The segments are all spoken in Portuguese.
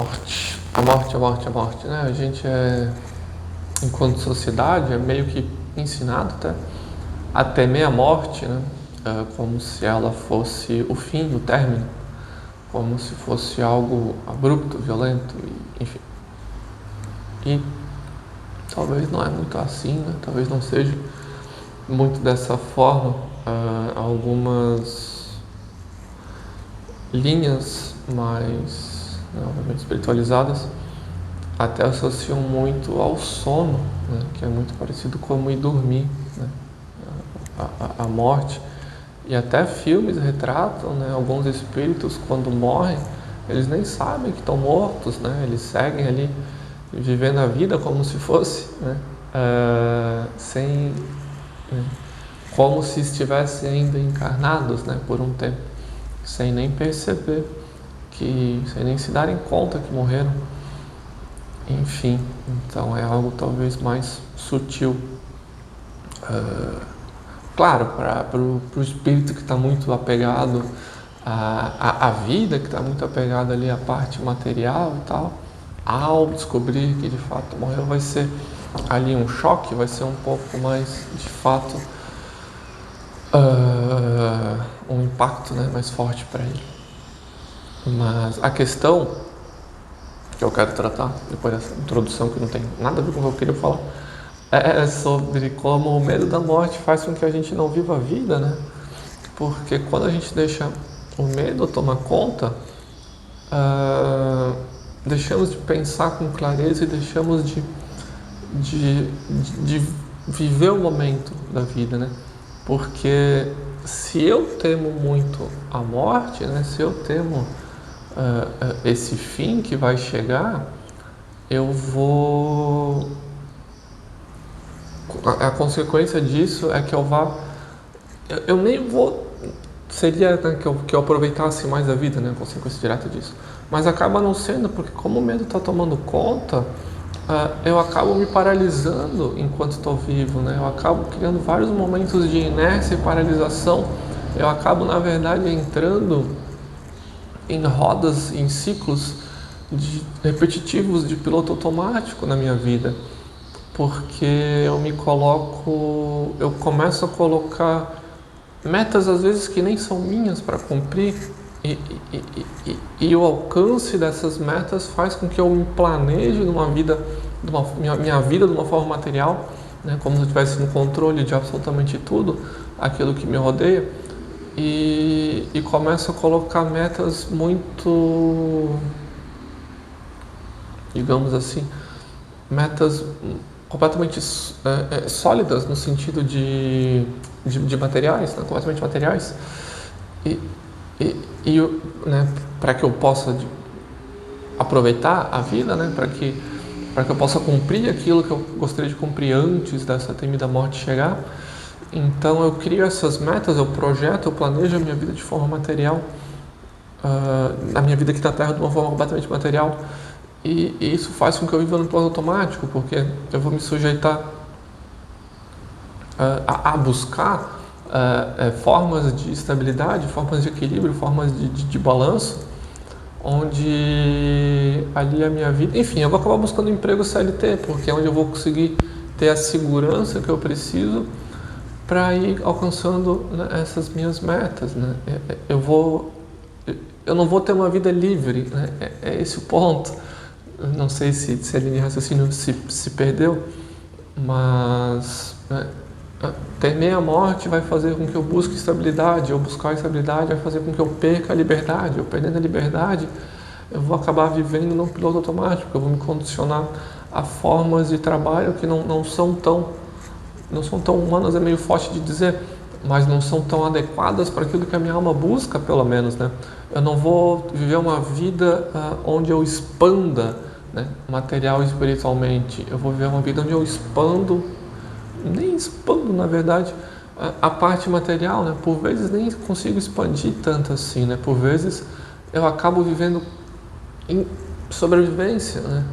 morte. A morte, né? A gente enquanto sociedade, é meio que ensinado até a temer a morte, né? Como se ela fosse o fim, o término, como se fosse algo abrupto, violento, enfim. E talvez não é muito assim, né? Talvez não seja muito dessa forma. Algumas linhas mais, né, obviamente, espiritualizadas até associam muito ao sono, né, que é muito parecido com ir dormir, né, a morte. E até filmes retratam, né, alguns espíritos quando morrem, eles nem sabem que estão mortos, né, eles seguem ali vivendo a vida como se fosse, né, sem, né, como se estivessem ainda encarnados, né, por um tempo, sem nem perceber, sem nem se darem conta que morreram. Enfim, então é algo talvez mais sutil. Claro, para o espírito que está muito apegado à vida, que está muito apegado ali à parte material e tal, ao descobrir que de fato morreu, vai ser ali um choque, vai ser um pouco mais, de fato, um impacto, né, mais forte para ele. Mas a questão que eu quero tratar, depois dessa introdução que não tem nada a ver com o que eu queria falar, é sobre como o medo da morte faz com que a gente não viva a vida, né? Porque quando a gente deixa o medo tomar conta, deixamos de pensar com clareza e deixamos de viver o momento da vida, né? Porque se eu temo muito a morte, né? Se eu temo esse fim que vai chegar, eu vou... A consequência disso é que eu nem vou... Seria, né, que eu aproveitasse mais a vida, né? A consequência direta disso. Mas acaba não sendo, porque como o medo está tomando conta, eu acabo me paralisando enquanto estou vivo, né? Eu acabo criando vários momentos de inércia e paralisação. Eu acabo, na verdade, entrando em rodas, em ciclos repetitivos de piloto automático na minha vida, porque eu começo a colocar metas às vezes que nem são minhas para cumprir, e o alcance dessas metas faz com que eu me planeje minha vida de uma forma material, né, como se eu tivesse no controle de absolutamente tudo aquilo que me rodeia, e começo a colocar metas muito, digamos assim, metas completamente sólidas no sentido de materiais, né? Completamente materiais, né, para que eu possa aproveitar a vida, né, para que eu possa cumprir aquilo que eu gostaria de cumprir antes dessa temida morte chegar. Então eu crio essas metas, eu projeto, eu planejo a minha vida de forma material, a minha vida aqui na Terra de uma forma completamente material. E isso faz com que eu viva no plano automático, porque eu vou me sujeitar a buscar formas de estabilidade, formas de equilíbrio, formas de balanço, onde ali a minha vida... Enfim, eu vou acabar buscando um emprego CLT, porque é onde eu vou conseguir ter a segurança que eu preciso para ir alcançando, né, essas minhas metas, né? Eu não vou ter uma vida livre, né? É esse o ponto. Não sei se a linha de raciocínio se perdeu, mas, né, temer a morte vai fazer com que eu busque estabilidade, ou buscar estabilidade vai fazer com que eu perca a liberdade. Eu perdendo a liberdade, eu vou acabar vivendo num piloto automático, eu vou me condicionar a formas de trabalho que não são tão humanas, é meio forte de dizer, mas não são tão adequadas para aquilo que a minha alma busca, pelo menos, né? Eu não vou viver uma vida onde eu expanda, né, material e espiritualmente. Eu vou viver uma vida onde eu nem expando, na verdade, a parte material, né? Por vezes nem consigo expandir tanto assim, né? Por vezes eu acabo vivendo em sobrevivência, né?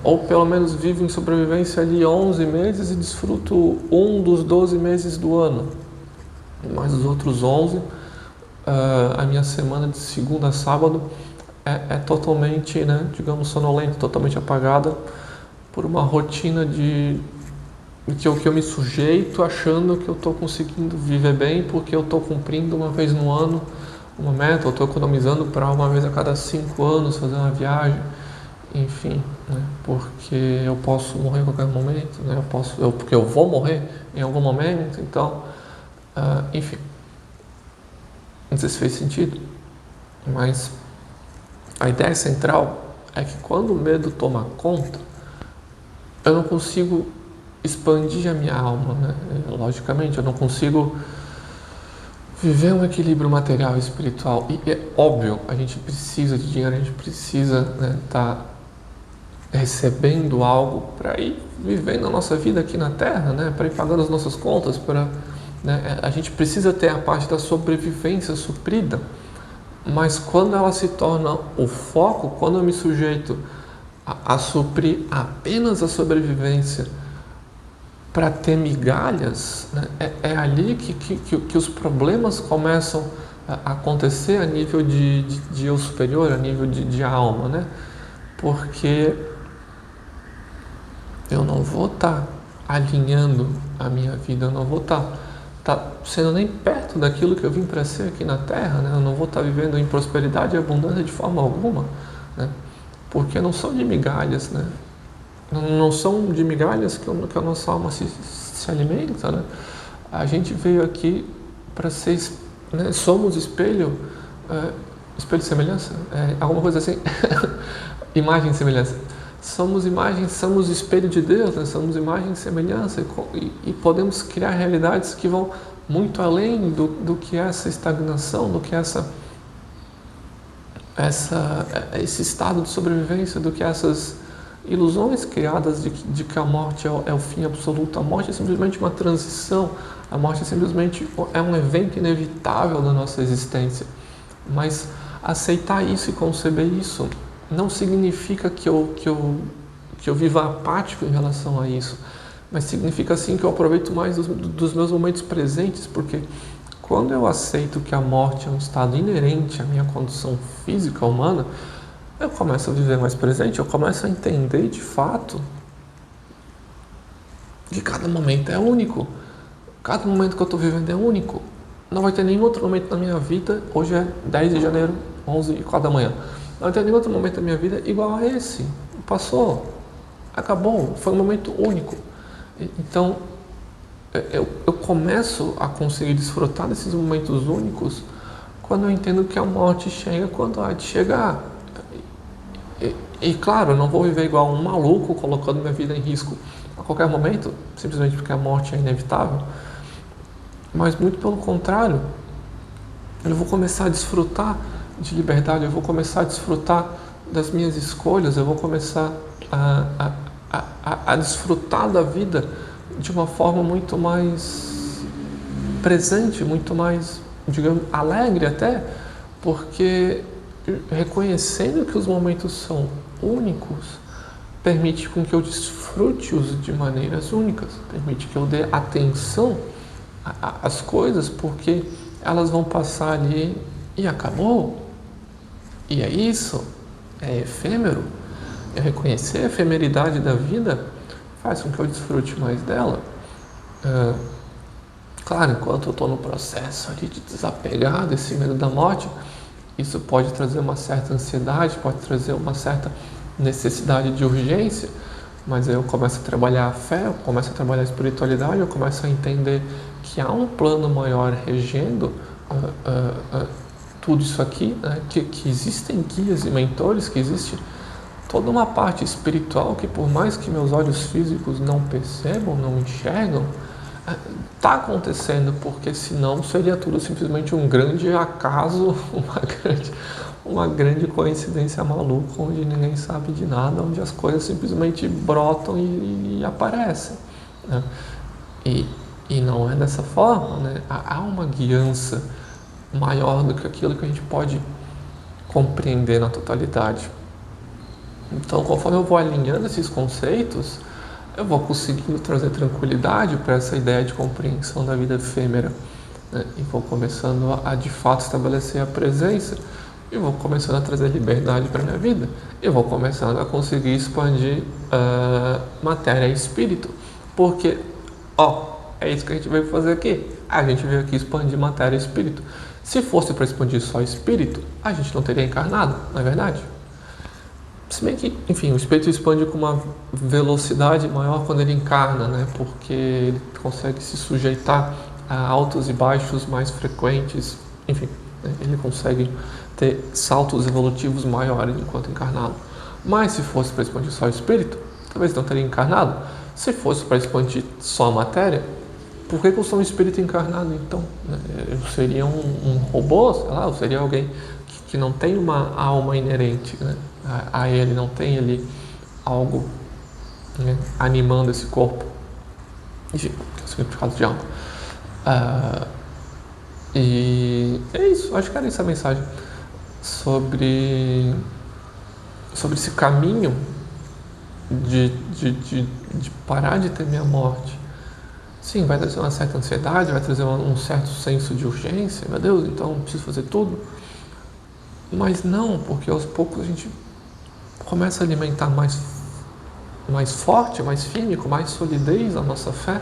Ou pelo menos vivo em sobrevivência ali 11 meses e desfruto um dos 12 meses do ano. Mas os outros 11, a minha semana de segunda a sábado é totalmente, né, digamos, sonolenta, totalmente apagada por uma rotina que eu me sujeito achando que eu estou conseguindo viver bem porque eu estou cumprindo uma vez no ano uma meta, eu estou economizando para uma vez a cada 5 anos fazer uma viagem, enfim, né, porque eu posso morrer a qualquer momento, né, porque eu vou morrer em algum momento, então, enfim, não sei se fez sentido, mas a ideia central é que quando o medo toma conta, eu não consigo expandir a minha alma, né? Logicamente, eu não consigo viver um equilíbrio material e espiritual. E é óbvio, a gente precisa de dinheiro, a gente precisa, né, tá recebendo algo para ir vivendo a nossa vida aqui na Terra, né, para ir pagando as nossas contas, né, a gente precisa ter a parte da sobrevivência suprida. Mas quando ela se torna o foco, quando eu me sujeito a suprir apenas a sobrevivência para ter migalhas, né, é ali que os problemas começam a acontecer a nível de eu superior, a nível de alma, né? Porque eu não vou estar alinhando a minha vida, eu não vou estar sendo nem perto daquilo que eu vim para ser aqui na Terra, né? Eu não vou estar vivendo em prosperidade e abundância de forma alguma, né? Porque não são de migalhas, né? Não são de migalhas que a nossa alma se alimenta, né? A gente veio aqui para ser, né? Somos espelho, espelho de semelhança, alguma coisa assim, imagem e semelhança. Somos imagem, somos espelho de Deus, né? Somos imagem e semelhança e podemos criar realidades que vão muito além do que essa estagnação, do que esse estado de sobrevivência, do que essas ilusões criadas de que a morte é o fim absoluto. A morte é simplesmente uma transição, a morte é simplesmente um evento inevitável da nossa existência. Mas aceitar isso e conceber isso não significa que eu viva apático em relação a isso, mas significa sim que eu aproveito mais dos meus momentos presentes, porque quando eu aceito que a morte é um estado inerente à minha condição física humana, eu começo a viver mais presente, eu começo a entender de fato que cada momento é único. Cada momento que eu estou vivendo é único. Não vai ter nenhum outro momento na minha vida, hoje é 10 de janeiro, 11h04 da manhã. Não vai ter nenhum outro momento da minha vida igual a esse. Passou, acabou, foi um momento único. Então, eu começo a conseguir desfrutar desses momentos únicos quando eu entendo que a morte chega quando há de chegar. E claro, eu não vou viver igual um maluco colocando minha vida em risco a qualquer momento, simplesmente porque a morte é inevitável, mas muito pelo contrário, eu vou começar a desfrutar de liberdade, eu vou começar a desfrutar das minhas escolhas, eu vou começar a desfrutar da vida de uma forma muito mais presente, muito mais, digamos, alegre até, porque reconhecendo que os momentos são únicos, permite com que eu desfrute-os de maneiras únicas, permite que eu dê atenção às coisas, porque elas vão passar ali e acabou. E é isso, é efêmero. É reconhecer a efemeridade da vida faz com que eu desfrute mais dela. Claro, enquanto eu estou no processo ali de desapegar desse medo da morte, isso pode trazer uma certa ansiedade, pode trazer uma certa necessidade de urgência, mas aí eu começo a trabalhar a fé, eu começo a trabalhar a espiritualidade, eu começo a entender que há um plano maior regendo tudo isso aqui, né? que existem guias e mentores, que existe toda uma parte espiritual que, por mais que meus olhos físicos não percebam, não enxergam, está acontecendo, porque senão seria tudo simplesmente um grande acaso, uma grande coincidência maluca, onde ninguém sabe de nada, onde as coisas simplesmente brotam e aparecem, né? E não é dessa forma, né? Há uma guiança maior do que aquilo que a gente pode compreender na totalidade. Então, conforme eu vou alinhando esses conceitos, eu vou conseguindo trazer tranquilidade para essa ideia de compreensão da vida efêmera, né? E vou começando a de fato estabelecer a presença e vou começando a trazer liberdade para minha vida, e vou começando a conseguir expandir matéria e espírito, porque, é isso que a gente veio fazer aqui. A gente veio aqui expandir matéria e espírito. Se fosse para expandir só espírito, a gente não teria encarnado, não é verdade? Se bem que, enfim, o espírito expande com uma velocidade maior quando ele encarna, né? Porque ele consegue se sujeitar a altos e baixos mais frequentes, enfim, né? Ele consegue ter saltos evolutivos maiores enquanto encarnado. Mas se fosse para expandir só o espírito, talvez não teria encarnado. Se fosse para expandir só a matéria, por que eu sou um espírito encarnado então? Eu seria um robô, sei lá, eu seria alguém que não tem uma alma inerente, né, a ele, não tem ali algo, né, animando esse corpo. Enfim, que é o significado de alma. E é isso, acho que era essa a mensagem sobre esse caminho de parar de temer a morte. Sim, vai trazer uma certa ansiedade, vai trazer um certo senso de urgência, meu Deus, então preciso fazer tudo. Mas não, porque aos poucos a gente começa a alimentar mais forte, mais firme, com mais solidez a nossa fé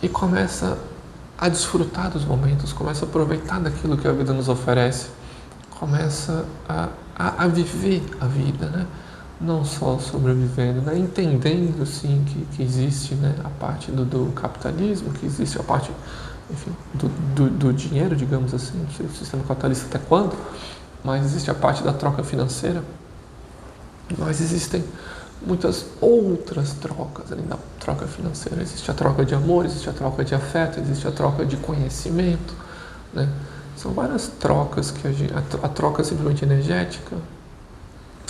e começa a desfrutar dos momentos, começa a aproveitar daquilo que a vida nos oferece, começa a viver a vida, né? Não só sobrevivendo, né? Entendendo sim que existe, né, a parte do capitalismo, que existe a parte, enfim, do dinheiro, digamos assim, não sei o sistema capitalista até quando, mas existe a parte da troca financeira, mas existem muitas outras trocas além da troca financeira. Existe a troca de amor, existe a troca de afeto, existe a troca de conhecimento, né? São várias trocas que a troca simplesmente energética,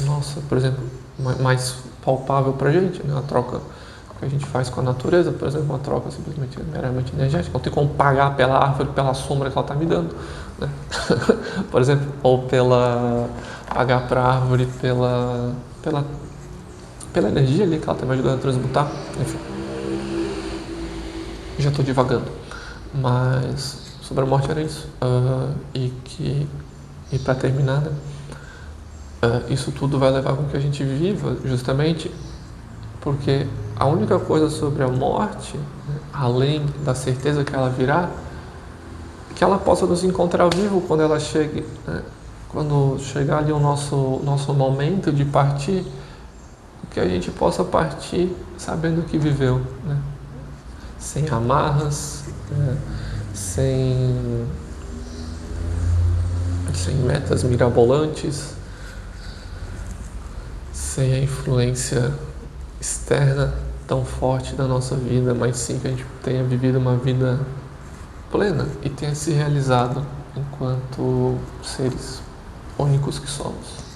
nossa, por exemplo, mais palpável para a gente, né? A troca que a gente faz com a natureza, por exemplo, uma troca simplesmente meramente energética, não tem como pagar pela árvore, pela sombra que ela está me dando, né? Por exemplo, ou pagar para a árvore pela energia ali que ela está me ajudando a transmutar, enfim. Já estou divagando, mas sobre a morte era isso. E para terminar, né? Isso tudo vai levar com que a gente viva justamente porque a única coisa sobre a morte, né, além da certeza que ela virá, que ela possa nos encontrar vivo quando ela chegue, né? Quando chegar ali o nosso momento de partir, que a gente possa partir sabendo que viveu, né? Sem amarras, né? sem metas mirabolantes, sem a influência externa tão forte da nossa vida, mas sim que a gente tenha vivido uma vida plena e tenha se realizado enquanto seres únicos que somos.